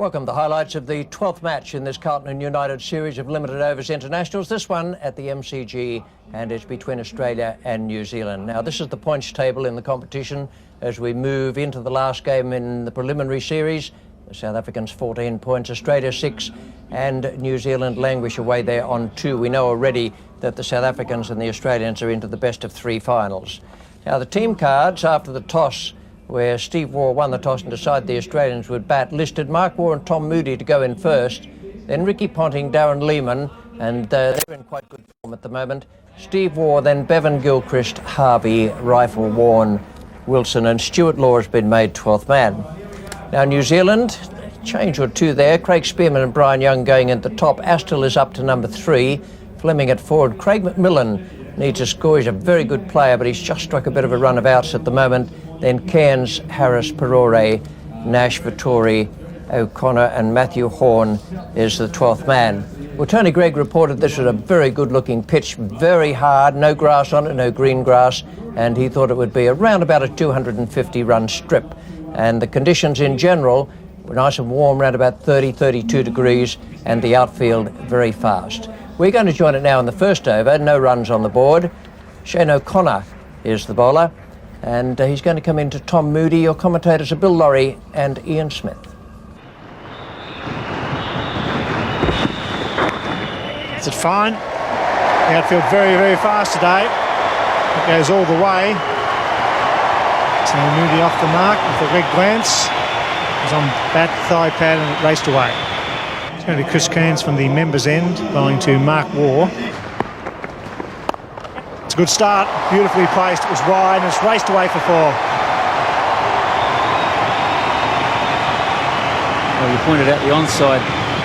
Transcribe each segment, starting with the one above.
Welcome to the highlights of the 12th match in this Carlton and United series of limited overs internationals. This one at the MCG, and it's between Australia and New Zealand. Now, this is the points table in the competition as we move into the last game in the preliminary series. The South Africans 14 points, Australia 6, and New Zealand languish away there on 2. We know already that the South Africans and the Australians are into the best of 3 finals. Now, the team cards after the toss, where Steve Waugh won the toss and decided the Australians would bat, listed Mark Waugh and Tom Moody to go in first, then Ricky Ponting, Darren Lehmann, and they're in quite good form at the moment. Steve Waugh, then Bevan Gilchrist, Harvey, Rifle, Warren, Wilson, and Stuart Law has been made 12th man. Now, New Zealand, change or two there. Craig Spearman and Brian Young going at the top. Astle is up to number 3, Fleming at forward. Craig McMillan needs a score. He's a very good player, but he's just struck a bit of a run of outs at the moment. Then Cairns, Harris, Perore, Nash, Vittori, O'Connor and Matthew Horn is the 12th man. Well, Tony Gregg reported this was a very good-looking pitch, very hard, no grass on it, no green grass, and he thought it would be around about a 250-run strip. And the conditions in general were nice and warm, around about 30, 32 degrees, and the outfield very fast. We're going to join it now in the first over, no runs on the board. Shane O'Connor is the bowler, and he's going to come into Tom Moody. Your commentators are Bill Laurie and Ian Smith. Is it fine? The outfield very, very fast today. It goes all the way. So Moody off the mark with a red glance. He's on bat, thigh pad, and it raced away. It's going to be Chris Cairns from the members' end, bowling to Mark Waugh. It's a good start, beautifully placed. It was wide and it's raced away for 4. Well, you pointed out the onside,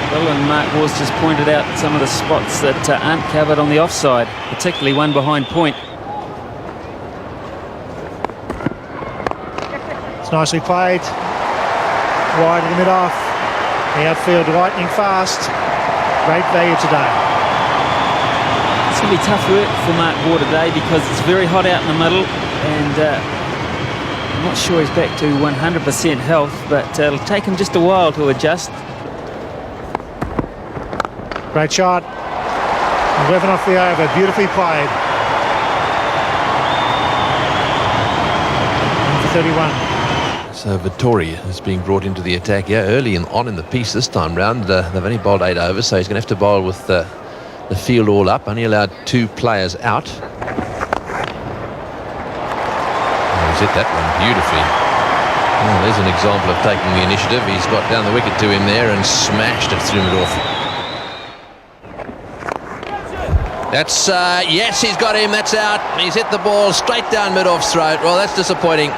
Bill, and Mark Waugh's just pointed out some of the spots that aren't covered on the offside, particularly one behind point. It's nicely played. Wide in the mid-off. The outfield lightning fast. Great value today. It's going to be tough work for Mark Waugh today because it's very hot out in the middle, and I'm not sure he's back to 100% health, but it'll take him just a while to adjust. Great shot. 11 off the over, beautifully played. 31. So Vittori is being brought into the attack here early and on in the piece this time round. They've only bowled 8 overs, so he's going to have to bowl with the field all up. Only allowed 2 players out. Oh, he's hit that one beautifully. Oh, there's an example of taking the initiative. He's got down the wicket to him there and smashed it through mid-off. That's, yes, he's got him, that's out. He's hit the ball straight down mid-off's throat. Well, that's disappointing.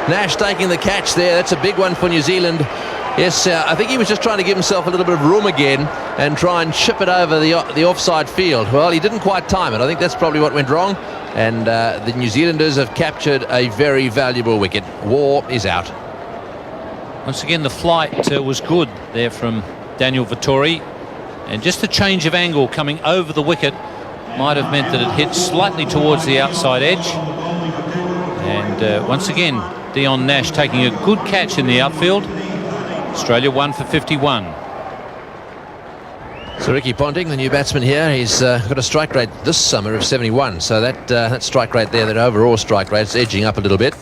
Nash taking the catch there. That's a big one for New Zealand. Yes, I think he was just trying to give himself a little bit of room again and try and chip it over the offside field. Well, he didn't quite time it. I think that's probably what went wrong. And the New Zealanders have captured a very valuable wicket. Waugh is out. Once again, the flight was good there from Daniel Vittori. And just the change of angle coming over the wicket might have meant that it hit slightly towards the outside edge. And once again, Dion Nash taking a good catch in the outfield. Australia 1 for 51. So Ricky Ponting, the new batsman here, he's got a strike rate this summer of 71. So that strike rate there, that overall strike rate, is edging up a little bit.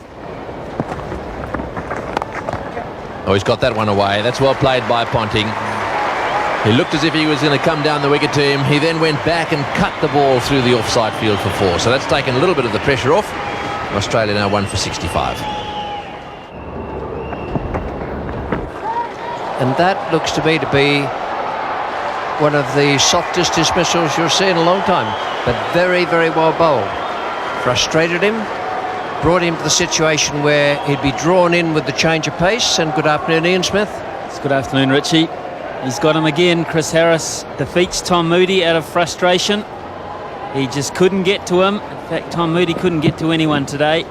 Oh, he's got that one away. That's well played by Ponting. He looked as if he was going to come down the wicket to him. He then went back and cut the ball through the offside field for 4. So that's taken a little bit of the pressure off. Australia now 1 for 65. And that looks to me to be one of the softest dismissals you'll see in a long time, but very, very well bowled. Frustrated him, brought him to the situation where he'd be drawn in with the change of pace. And good afternoon, Ian Smith. It's good afternoon, Richie. He's got him again. Chris Harris defeats Tom Moody out of frustration. He just couldn't get to him. In fact, Tom Moody couldn't get to anyone today.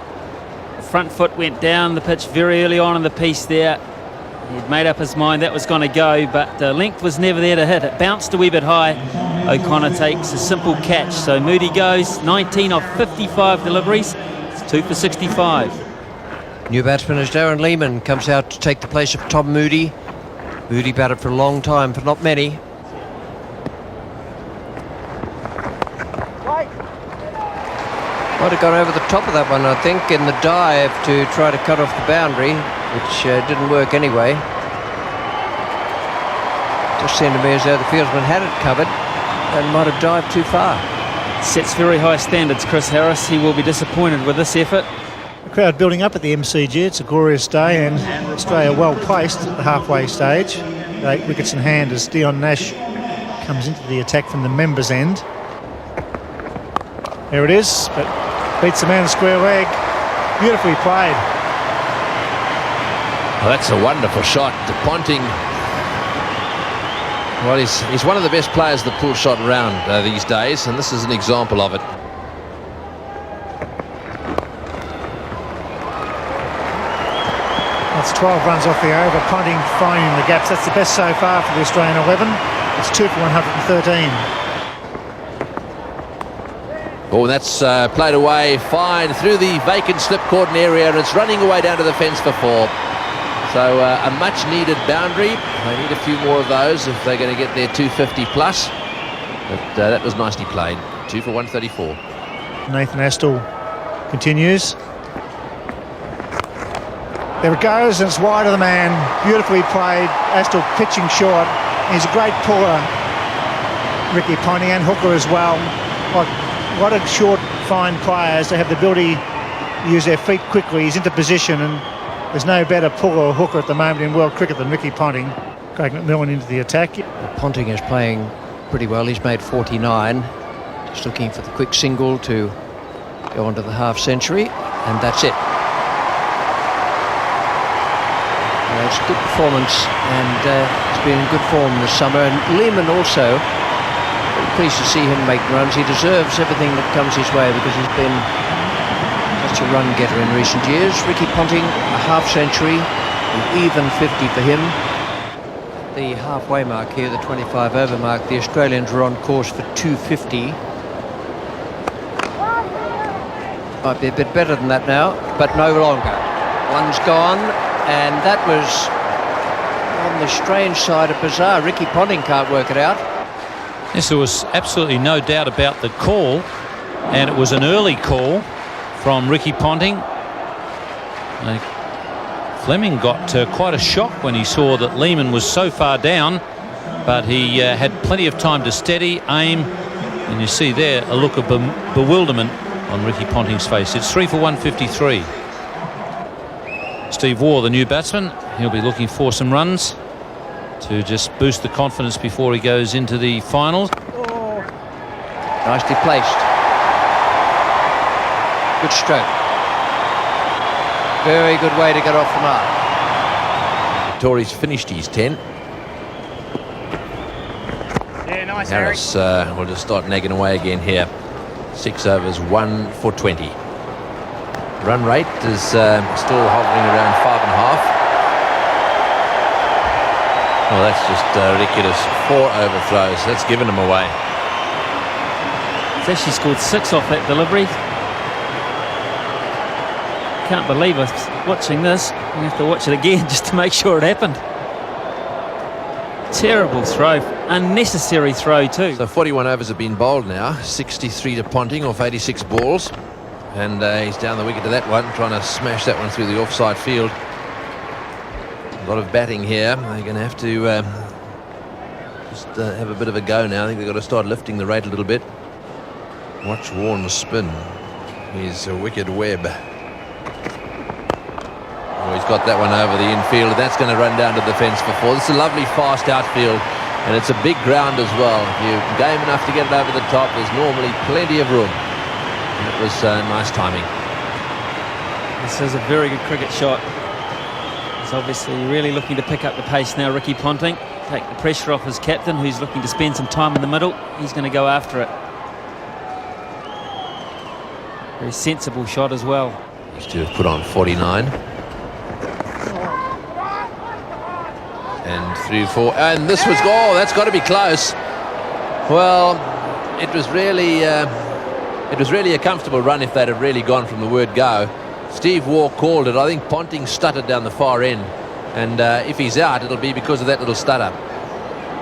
The front foot went down the pitch very early on in the piece there. He'd made up his mind that was going to go, but the length was never there to hit. It bounced a wee bit high. O'Connor takes a simple catch. So Moody goes 19 of 55 deliveries. It's 2 for 65. New batsman is Darren Lehmann, comes out to take the place of Tom Moody. Moody batted for a long time, for not many. Might have gone over the top of that one, I think, in the dive to try to cut off the boundary, which didn't work anyway. Just seemed to me as though the fieldsman had it covered and might have dived too far. Sets very high standards, Chris Harris. He will be disappointed with this effort. The crowd building up at the MCG. It's a glorious day, and Australia well placed at the halfway stage. 8 wickets in hand as Dion Nash comes into the attack from the members' end. There it is, but beats the man in square leg. Beautifully played. Well, that's a wonderful shot. Ponting, well, he's one of the best players that pull shot around these days, and this is an example of it. That's 12 runs off the over. Ponting finding the gaps. That's the best so far for the Australian 11. It's 2 for 113. Oh, that's played away fine through the vacant slip cordon area, and it's running away down to the fence for 4. So a much needed boundary. They need a few more of those if they're going to get their 250 plus. But that was nicely played. 2 for 134. Nathan Astle continues. There it goes, and it's wide of the man. Beautifully played. Astle pitching short. He's a great puller, Ricky Ponting, and hooker as well. What a short, fine players. They have the ability to use their feet quickly. He's into position, and there's no better puller or hooker at the moment in world cricket than Ricky Ponting. Craig McMillan into the attack. Ponting is playing pretty well. He's made 49. Just looking for the quick single to go on to the half century, and that's it. It's a good performance, and he's been in good form this summer. And Lehmann also, very pleased to see him make runs. He deserves everything that comes his way because he's been such a run getter in recent years. Ricky Ponting, a half century, an even 50 for him. The halfway mark here, the 25 over mark, the Australians are on course for 250. Might be a bit better than that now, but no longer. One's gone, and that was on the strange side of bizarre. Ricky Ponting can't work it out. Yes, there was absolutely no doubt about the call, and it was an early call from Ricky Ponting. Fleming got quite a shock when he saw that Lehmann was so far down, but he had plenty of time to steady, aim, and you see there a look of bewilderment on Ricky Ponting's face. It's 3 for 153. Steve Waugh, the new batsman, he'll be looking for some runs to just boost the confidence before he goes into the finals. Nicely placed. Good stroke. Very good way to get off the mark. Tory's finished his 10. Yeah, nice, Harris will just start nagging away again here. 6 overs, 1 for 20. Run rate is still hovering around 5.5. Well, that's just ridiculous. 4 overthrows. That's given him away. He's actually scored 6 off that delivery. Can't believe us watching this. We have to watch it again just to make sure it happened. Terrible throw. Unnecessary throw too. So 41 overs have been bowled now. 63 to Ponting off 86 balls. And he's down the wicket to that one, trying to smash that one through the offside field. A lot of batting here. They're going to have to just have a bit of a go now. I think they've got to start lifting the rate a little bit. Watch Warren spin. He's a wicked web. Oh, he's got that one over the infield. That's going to run down to the fence for 4. This is a lovely fast outfield, and it's a big ground as well. If you're game enough to get it over the top, there's normally plenty of room. And it was nice timing. This is a very good cricket shot. He's obviously really looking to pick up the pace now, Ricky Ponting. Take the pressure off his captain, who's looking to spend some time in the middle. He's going to go after it. Very sensible shot as well. Used to have put on 49. And 3, 4. And this was, oh, that's got to be close. Well, it was really a comfortable run if they'd have really gone from the word go. Steve Waugh called it. I think Ponting stuttered down the far end, And if he's out, it'll be because of that little stutter.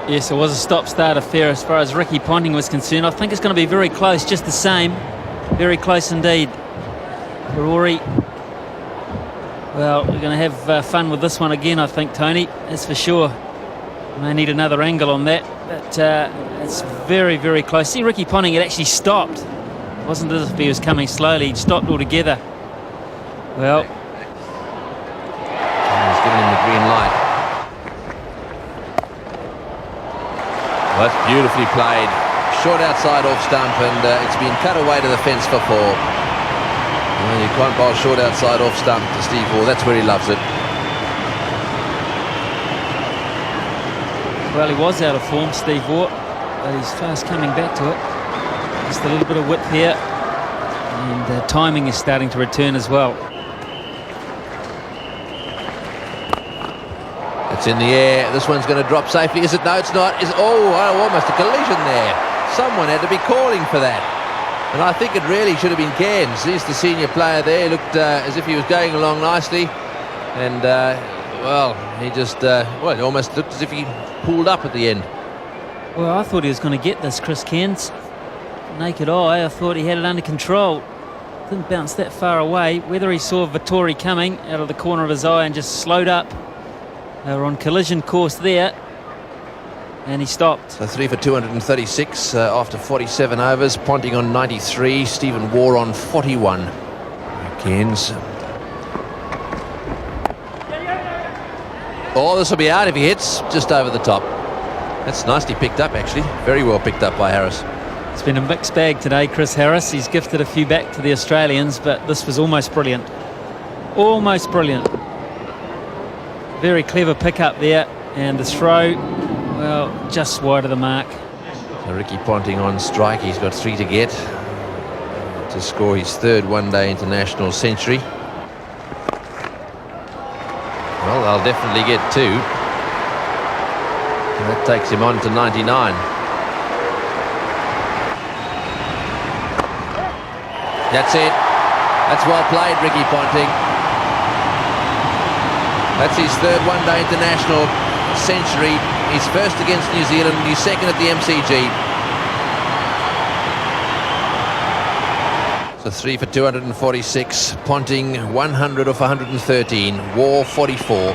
Yes, it was a stop-start affair as far as Ricky Ponting was concerned. I think it's going to be very close, just the same. Very close indeed. Rory. Well, we're going to have fun with this one again, I think, Tony. That's for sure. May need another angle on that. But it's very, very close. See, Ricky Ponting had actually stopped. It wasn't as if he was coming slowly. He stopped altogether. Well, he's given him the green light. Well, that's beautifully played. Short outside off stump, and it's been cut away to the fence for 4. Well, you can't bowl short outside off stump to Steve Waugh. That's where he loves it. well, he was out of form, Steve Waugh, but he's fast coming back to it. Just a little bit of width here, and timing is starting to return as well. It's in the air. This one's going to drop safely. Is it? No, it's not. Is it? Oh, almost a collision there. Someone had to be calling for that. And I think it really should have been Cairns. He's the senior player there. He looked as if he was going along nicely. And, well, he just, it almost looked as if he pulled up at the end. Well, I thought he was going to get this, Chris Cairns. Naked eye, I thought he had it under control. Didn't bounce that far away. Whether he saw Vittori coming out of the corner of his eye and just slowed up. They were on collision course there. And he stopped. So 3 for 236 after 47 overs. Ponting on 93. Stephen Waugh on 41. Cairns. Oh, this will be out if he hits just over the top. That's nicely picked up, actually. Very well picked up by Harris. It's been a mixed bag today, Chris Harris. He's gifted a few back to the Australians, but this was almost brilliant. Almost brilliant. Very clever pickup there. And the throw, well, just wide of the mark. So Ricky Ponting on strike. He's got 3 to get to score his 3rd one-day international century. Well, they'll definitely get 2. And that takes him on to 99. That's it. That's well played, Ricky Ponting. That's his 3rd one-day international century. His 1st against New Zealand, his 2nd at the MCG. So 3 for 246. Ponting 100 off 113. Waugh 44.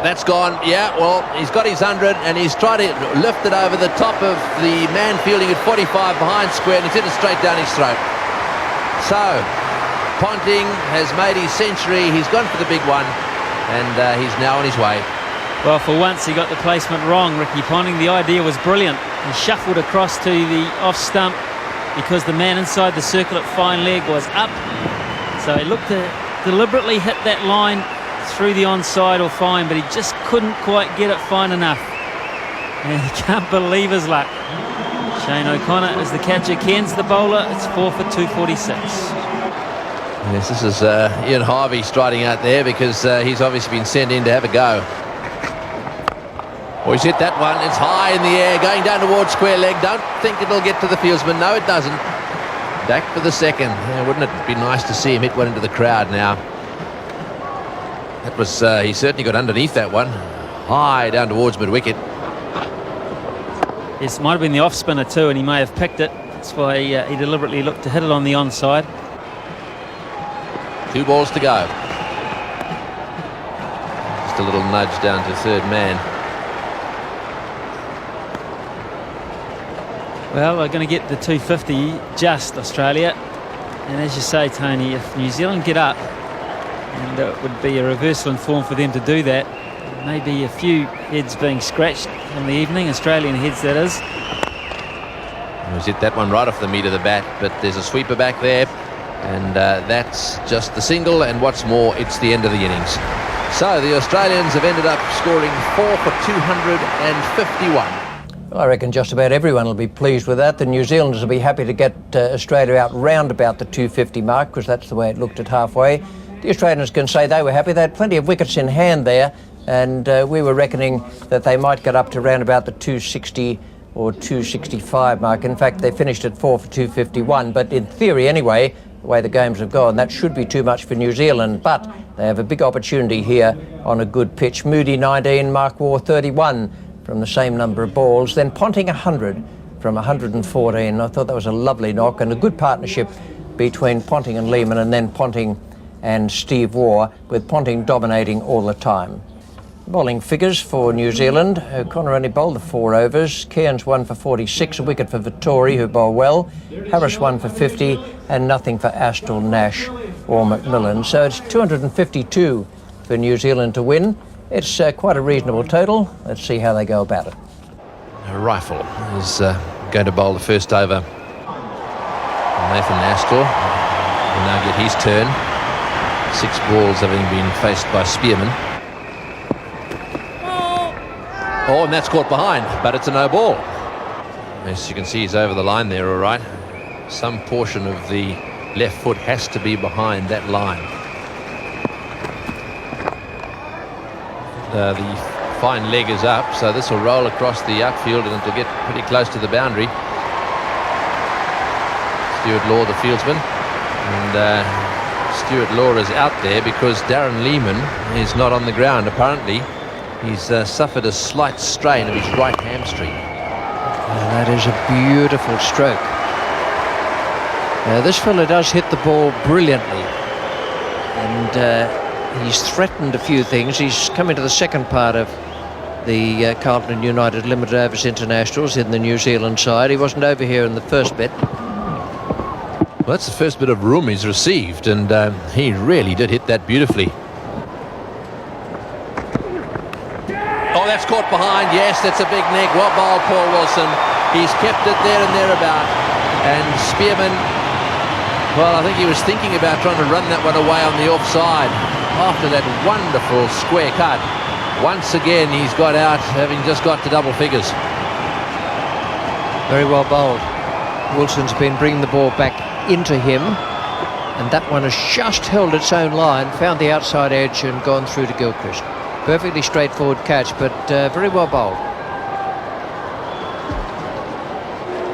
That's gone. Yeah, well, he's got his 100 and he's tried to lift it over the top of the man fielding at 45 behind square, and he's hit it straight down his throat. So Ponting has made his century. He's gone for the big one, and he's now on his way. Well, for once he got the placement wrong, Ricky Ponting. The idea was brilliant. He shuffled across to the off stump because the man inside the circle at fine leg was up. So he looked to deliberately hit that line through the onside or fine, but he just couldn't quite get it fine enough. And he can't believe his luck. Shane O'Connor is the catcher. Cairns the bowler. It's 4 for 246. Yes, this is Ian Harvey striding out there because he's obviously been sent in to have a go. Oh, he's hit that one. It's high in the air, going down towards square leg. Don't think it'll get to the fieldsman. No, it doesn't. Back for the 2nd. Yeah, wouldn't it be nice to see him hit one into the crowd now? That was, he certainly got underneath that one. High down towards mid-wicket. Yes, it might have been the off-spinner too, and he may have picked it. That's why he deliberately looked to hit it on the onside. 2 balls to go. Just a little nudge down to 3rd man. Well, they're going to get the 250 just, Australia. And as you say, Tony, if New Zealand get up, and it would be a reversal in form for them to do that, maybe a few heads being scratched in the evening, Australian heads that is. He's hit that one right off the meat of the bat, but there's a sweeper back there, and that's just the single, and what's more, it's the end of the innings. So the Australians have ended up scoring 4 for 251. I reckon just about everyone will be pleased with that. The New Zealanders will be happy to get Australia out round about the 250 mark, because that's the way it looked at halfway. The Australians can say they were happy. They had plenty of wickets in hand there, and we were reckoning that they might get up to round about the 260 or 265 mark. In fact, they finished at 4 for 251, but in theory anyway, the way the games have gone. That should be too much for New Zealand, but they have a big opportunity here on a good pitch. Moody 19, Mark Waugh 31 from the same number of balls. Then Ponting 100 from 114. I thought that was a lovely knock and a good partnership between Ponting and Lehmann, and then Ponting and Steve Waugh, with Ponting dominating all the time. Bowling figures for New Zealand. O'Connor only bowled the 4 overs. Cairns 1 for 46, a wicket for Vittori, who bowled well. Harris 1 for 50, and nothing for Astle, Nash or McMillan. So it's 252 for New Zealand to win. It's quite a reasonable total. Let's see how they go about it. Rifle is going to bowl the first over. Nathan Astle will now get his turn. 6 balls having been faced by Spearman. Oh, and that's caught behind, but it's a no ball. As you can see, he's over the line there, all right. Some portion of the left foot has to be behind that line. The fine leg is up, so this will roll across the outfield and it'll get pretty close to the boundary. Stuart Law, the fieldsman, and Stuart Law is out there because Darren Lehmann is not on the ground, apparently. He's suffered a slight strain of his right hamstring. And that is a beautiful stroke. This fella does hit the ball brilliantly, and he's threatened a few things. He's come into the second part of the Carlton and United Limited Overs Internationals in the New Zealand side. He wasn't over here in the first bit. Well, that's the first bit of room he's received, and he really did hit that beautifully. Oh, that's caught behind. Yes, that's a big nick. Well bowled, Paul Wilson. He's kept it there and thereabout. And Spearman, well, I think he was thinking about trying to run that one away on the offside after that wonderful square cut. Once again, he's got out, having just got to double figures. Very well bowled. Wilson's been bringing the ball back into him, and that one has just held its own line, found the outside edge and gone through to Gilchrist. Perfectly straightforward catch, but very well bowled.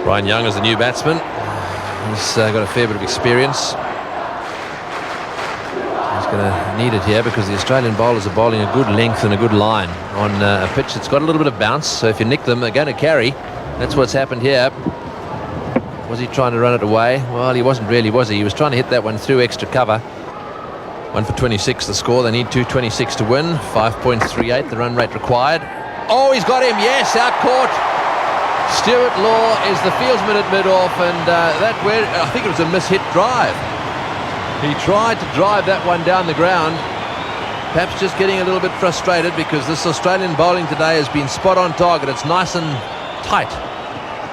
Ryan Young is the new batsman. He's got a fair bit of experience. He's going to need it here because the Australian bowlers are bowling a good length and a good line on a pitch that's got a little bit of bounce. So if you nick them, they're going to carry. That's what's happened here. Was he trying to run it away? Well, he wasn't really, was he? He was trying to hit that one through extra cover. 1 for 26 the score. They need 226 to win. 5.38 the run rate required. Oh, he's got him. Yes, out caught. Stuart Law is the fieldsman at mid-off, and I think it was a mishit drive. He tried to drive that one down the ground, perhaps just getting a little bit frustrated because this Australian bowling today has been spot on target. It's nice and tight,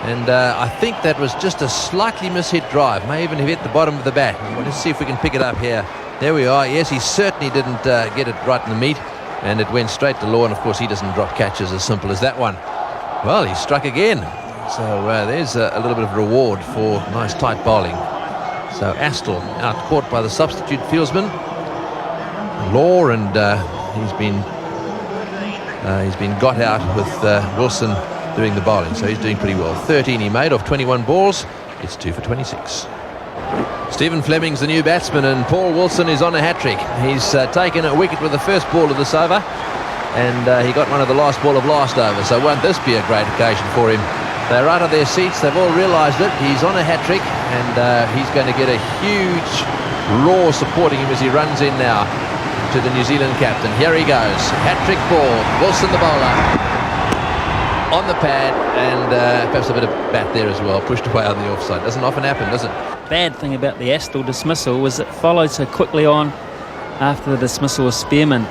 and I think that was just a slightly mishit drive. May even have hit the bottom of the bat. We'll just see if we can pick it up here. There we are. Yes, he certainly didn't get it right in the meat, and it went straight to Law, and of course he doesn't drop catches as simple as that one. Well, he struck again, so there's a little bit of reward for nice tight bowling. So Astle out caught by the substitute fieldsman Law, and he's been got out with Wilson doing the bowling, so he's doing pretty well. 13 he made off 21 balls. It's 2 for 26. Stephen Fleming's the new batsman, and Paul Wilson is on a hat-trick. He's taken a wicket with the first ball of this over, and he got one of the last ball of last over, so won't this be a great occasion for him? They're out of their seats, they've all realised it. He's on a hat-trick, and he's going to get a huge roar supporting him as he runs in now to the New Zealand captain. Here he goes, hat-trick ball, Wilson the bowler on the pad, and perhaps a bit of bat there as well, pushed away on the offside. Doesn't often happen, does it? Bad thing about the Astle dismissal was it followed so quickly on after the dismissal of Spearman.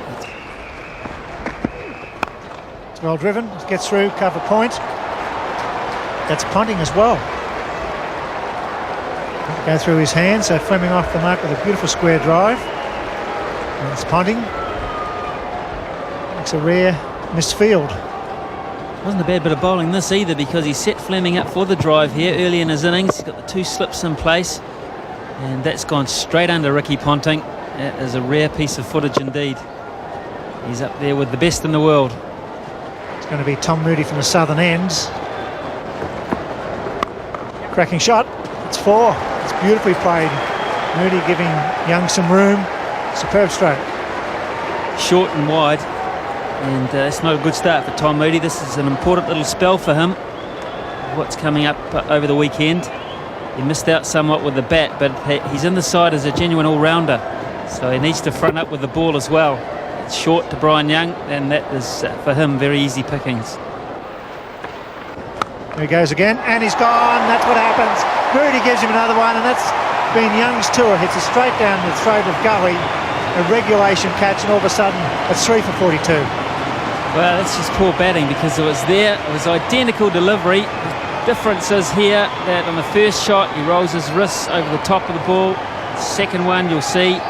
It's well driven, gets through, cover point. That's punting as well. Go through his hands, so Fleming off the mark with a beautiful square drive. And it's punting. Makes a rare misfield. Wasn't a bad bit of bowling this either, because he set Fleming up for the drive here early in his innings. He's got the 2 slips in place, and that's gone straight under Ricky Ponting. That is a rare piece of footage indeed. He's up there with the best in the world. It's going to be Tom Moody from the southern ends. Cracking shot. It's 4. It's beautifully played. Moody giving Young some room. Superb stroke. Short and wide, and it's not a good start for Tom Moody. This is an important little spell for him. What's coming up over the weekend. He missed out somewhat with the bat, but he's in the side as a genuine all-rounder, so he needs to front up with the ball as well. It's short to Brian Young, and that is for him very easy pickings. There he goes again, and he's gone. That's what happens. Moody gives him another one, and that's been Young's tour. Hits it straight down the throat of Gully. A regulation catch, and all of a sudden it's 3 for 42. Well, that's just poor batting, because it was there. It was identical delivery. The difference is here that on the first shot he rolls his wrists over the top of the ball. Second one, you'll see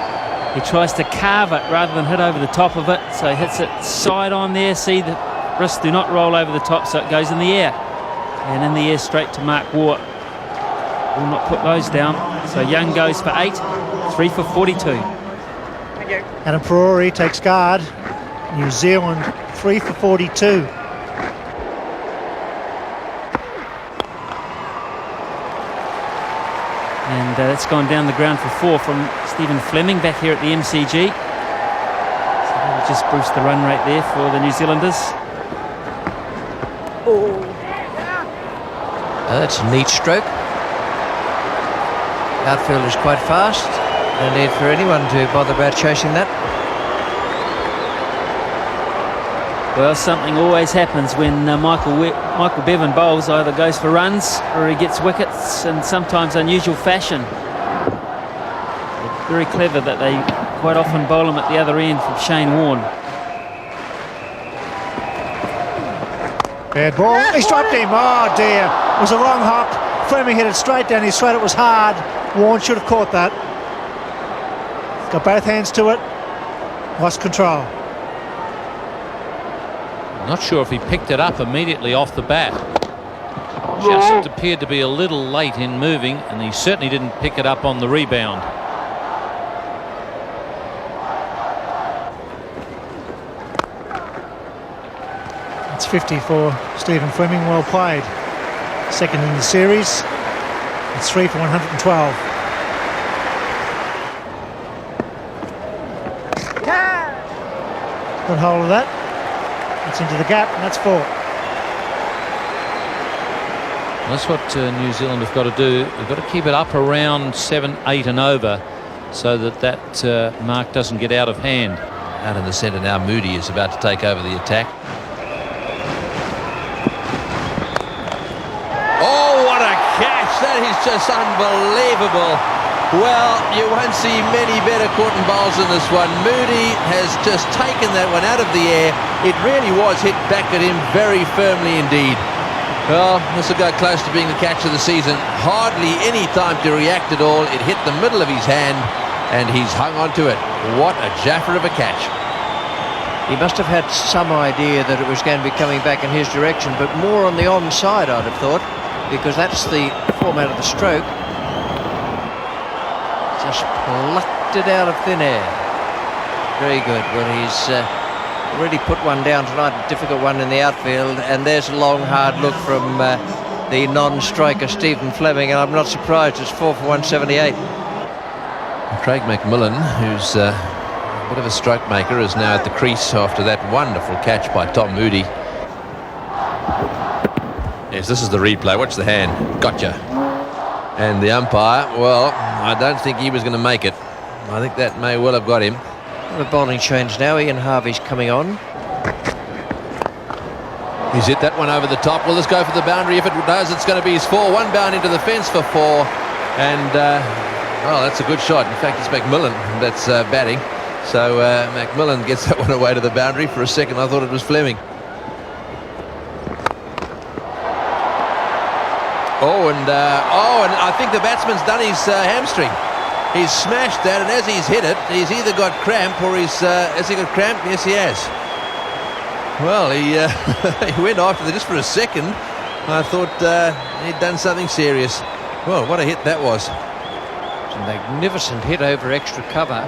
he tries to carve it rather than hit over the top of it, so he hits it side on there. See, the wrists do not roll over the top, so it goes in the air, and in the air straight to Mark Waugh. Will not put those down. So Young goes for 8, 3 for 42. Adam Ferrari takes guard. New Zealand 3 for 42. And that's gone down the ground for 4 from Stephen Fleming back here at the MCG. So that'll just boost the run rate there for the New Zealanders. That's a neat stroke. Outfield is quite fast. No need for anyone to bother about chasing that. Well, something always happens when Michael Bevan bowls. Either goes for runs or he gets wickets in sometimes unusual fashion. Very clever that they quite often bowl him at the other end from Shane Warne. Bad ball. He's dropped him. Oh dear. It was a long hop. Fleming hit it straight down his throat. It was hard. Warne should have caught that. Got both hands to it. Lost control. Not sure if he picked it up immediately off the bat. Just appeared to be a little late in moving, and he certainly didn't pick it up on the rebound. It's 50 for Stephen Fleming. Well played. Second in the series. It's 3 for 112. Got hold of that. It's into the gap, and that's 4. That's what New Zealand have got to do. They've got to keep it up around 7, 8 and over, so that mark doesn't get out of hand. Out in the centre now, Moody is about to take over the attack. Oh, what a catch! That is just unbelievable. Well, you won't see many better caught and bowls than this one. Moody has just taken that one out of the air. It really was hit back at him very firmly indeed. Well, this will go close to being the catch of the season. Hardly any time to react at all. It hit the middle of his hand, and he's hung on to it. What a jaffer of a catch. He must have had some idea that it was going to be coming back in his direction, but more on the onside, I'd have thought, because that's the format of the stroke. Just plucked it out of thin air. Very good. Well, he's already put one down tonight, a difficult one in the outfield, and there's a long, hard look from the non-striker Stephen Fleming, and I'm not surprised. It's 4 for 178. Craig McMillan, who's a bit of a stroke maker, is now at the crease after that wonderful catch by Tom Moody. Yes, this is the replay. Watch the hand. Gotcha. And the umpire, well, I don't think he was going to make it. I think that may well have got him. The bowling change now. Ian Harvey's coming on. He's hit that one over the top. Well, let's go for the boundary. If it does, it's going to be his 4. One bound into the fence for 4. And, well, that's a good shot. In fact, it's McMillan that's batting. So McMillan gets that one away to the boundary. For a second, I thought it was Fleming. And I think the batsman's done his hamstring. He's smashed that, and as he's hit it, he's either got cramp or has he got cramp? Yes, he has. Well, he went after that just for a second. I thought he'd done something serious. Well, what a hit that was. It's a magnificent hit over extra cover.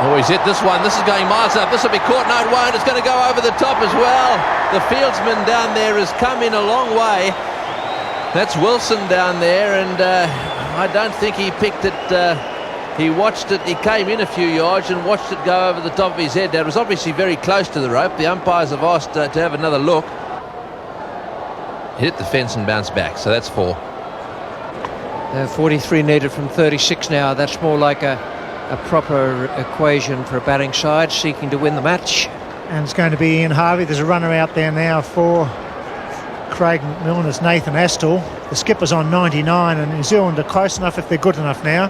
Oh, he's hit this one. This is going miles up. This will be caught. No, it won't. It's going to go over the top as well. The fieldsman down there has come in a long way. That's Wilson down there, and I don't think he picked it. He watched it. He came in a few yards and watched it go over the top of his head. That was obviously very close to the rope. The umpires have asked to have another look. Hit the fence and bounced back, so that's 4. 43 needed from 36 now. That's more like a proper equation for a batting side seeking to win the match. And it's going to be Ian Harvey. There's a runner out there now for Craig McMillan. It's Nathan Astle. The skipper's on 99, and New Zealand are close enough if they're good enough now.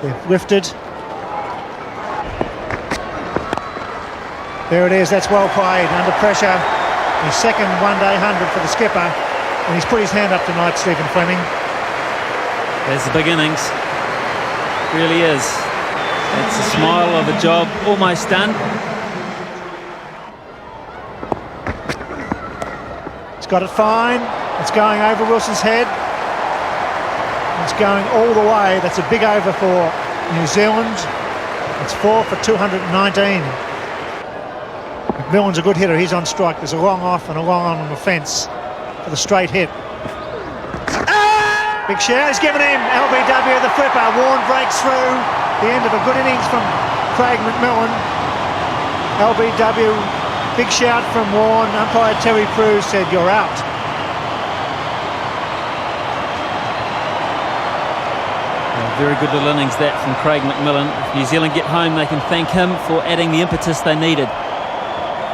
They've lifted. There it is. That's well played under pressure. His second one-day 100 for the skipper, and he's put his hand up tonight, Stephen Fleming. There's the big innings. Really is. It's a smile of a job almost done. It's got it fine. It's going over Wilson's head. It's going all the way. That's a big over for New Zealand. It's 4 for 219. McMillan's a good hitter. He's on strike. There's a long off and a long on the fence for the straight hit. Big shout. He's given him LBW the flipper. Warren breaks through. The end of a good innings from Craig McMillan. LBW. Big shout from Warren. Umpire Terry Prue said, "You're out." Very good little innings that from Craig McMillan. If New Zealand get home, they can thank him for adding the impetus they needed.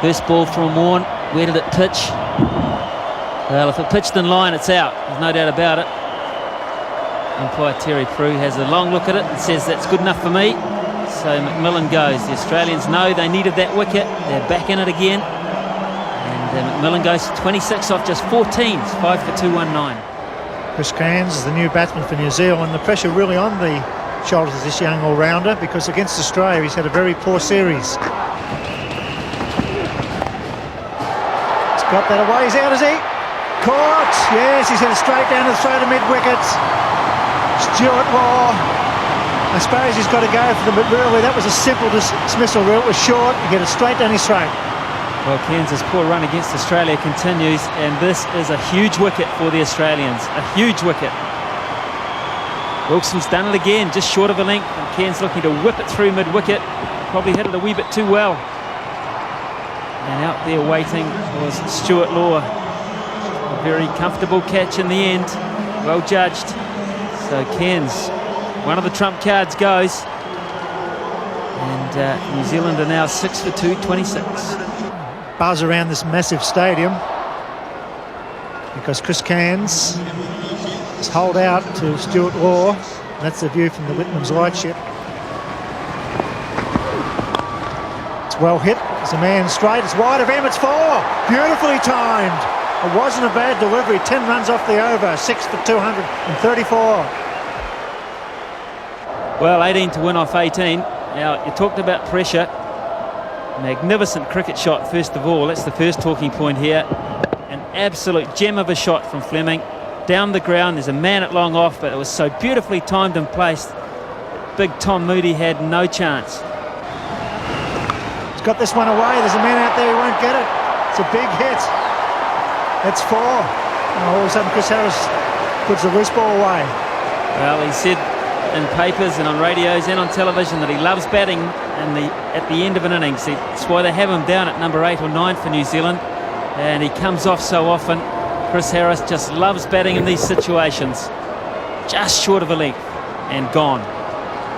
First ball from Warren. Where did it pitch? Well, if it pitched in line, it's out. There's no doubt about it. Umpire Terry Prue has a long look at it and says that's good enough for me. So McMillan goes. The Australians know they needed that wicket. They're back in it again. And McMillan goes 26 off just 14. It's 5 for 219. Chris Cairns is the new batsman for New Zealand. The pressure really on the shoulders of this young all-rounder, because against Australia he's had a very poor series. He's got that away. He's out, is he? Caught! Yes, he's hit it straight down the throat of mid-wicket. Stuart Law. I suppose he's got to go for them, but really that was a simple dismissal rule. It was short. He hit it straight down his throat. Well, Cairns' poor run against Australia continues, and this is a huge wicket for the Australians. A huge wicket. Wilson's done it again, just short of a length, and Cairns looking to whip it through mid-wicket. Probably hit it a wee bit too well. And out there waiting was Stuart Law. A very comfortable catch in the end. Well judged. So Cairns, one of the trump cards goes. And New Zealand are now 6 for 226. Buzz around this massive stadium because Chris Cairns is holed out to Stuart Law. That's the view from the Whitman's lightship. It's well hit. There's a man straight. It's wide of him. It's 4. Beautifully timed. It wasn't a bad delivery. 10 runs off the over. 6 for 234. Well, 18 to win off 18. Now, you talked about pressure. Magnificent cricket shot, first of all. That's the first talking point here. An absolute gem of a shot from Fleming. Down the ground, there's a man at long off, but it was so beautifully timed and placed. Big Tom Moody had no chance. He's got this one away. There's a man out there who won't get it. It's a big hit. That's 4. And all of a sudden, Chris Harris puts the loose ball away. Well, he said in papers and on radios and on television that he loves batting at the end of an innings. That's why they have him down at number 8 or 9 for New Zealand, and he comes off so often. Chris Harris just loves batting in these situations. Just short of a length and gone.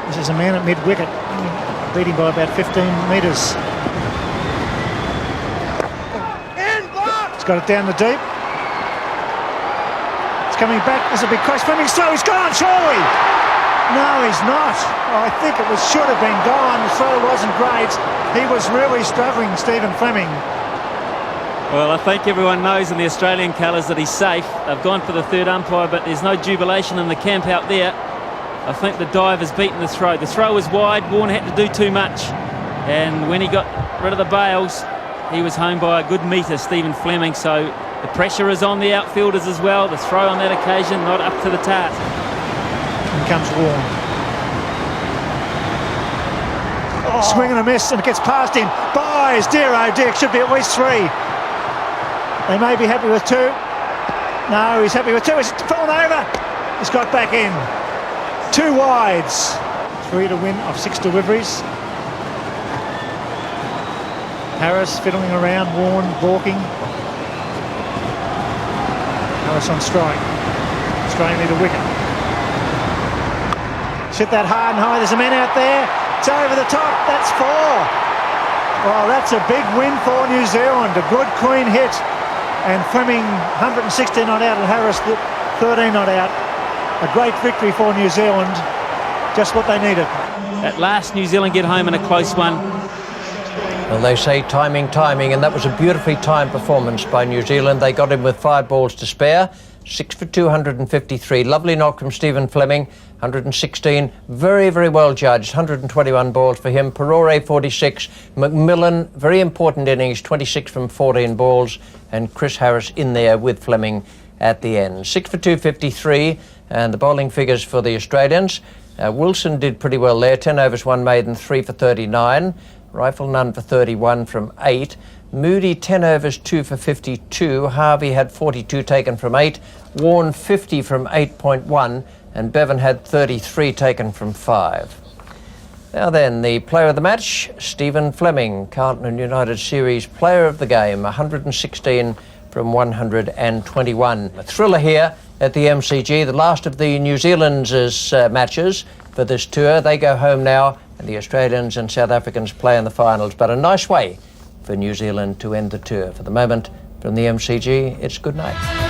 This is a man at mid-wicket, leading by about 15 metres. He's got it down the deep. It's coming back. This will be close. Fleming's throw. He's gone, surely. No, he's not. Oh, I think it should have been gone. The throw wasn't great. He was really struggling, Stephen Fleming. Well, I think everyone knows in the Australian colours that he's safe. They've gone for the third umpire, but there's no jubilation in the camp out there. I think the dive has beaten the throw. The throw was wide. Warner had to do too much. And when he got rid of the bails, he was home by a good metre, Stephen Fleming. So the pressure is on the outfielders as well. The throw on that occasion not up to the task. In comes Warren. Swing and a miss, and it gets past him. Buys, dear oh dear, should be at least 3. They may be happy with 2. No, he's happy with 2. He's fallen over. He's got back in. 2 wides. 3 to win of 6 deliveries. Harris fiddling around, Warren balking. Harris on strike. Australian need a wicket. Hit that hard and high. There's a man out there. It's over the top. That's 4. Well, that's a big win for New Zealand. A good clean hit. And Fleming 116 not out and Harris 13 not out. A great victory for New Zealand. Just what they needed. That last New Zealand get home in a close one. Well, they say timing, and that was a beautifully timed performance by New Zealand. They got him with 5 balls to spare. 6 for 253. Lovely knock from Stephen Fleming. 116. Very, very well judged. 121 balls for him. Perore 46. McMillan, very important innings. 26 from 14 balls. And Chris Harris in there with Fleming at the end. 6 for 253. And the bowling figures for the Australians. Wilson did pretty well there. 10 overs, 1 maiden, 3 for 39. Rifle none for 31 from 8. Moody 10 overs, 2 for 52. Harvey had 42 taken from 8. Warren 50 from 8.1. And Bevan had 33 taken from 5. Now then, the player of the match, Stephen Fleming, Carlton and United Series player of the game, 116 from 121. A thriller here at the MCG, the last of the New Zealand's matches for this tour. They go home now, and the Australians and South Africans play in the finals. But a nice way for New Zealand to end the tour. For the moment, from the MCG, it's good night.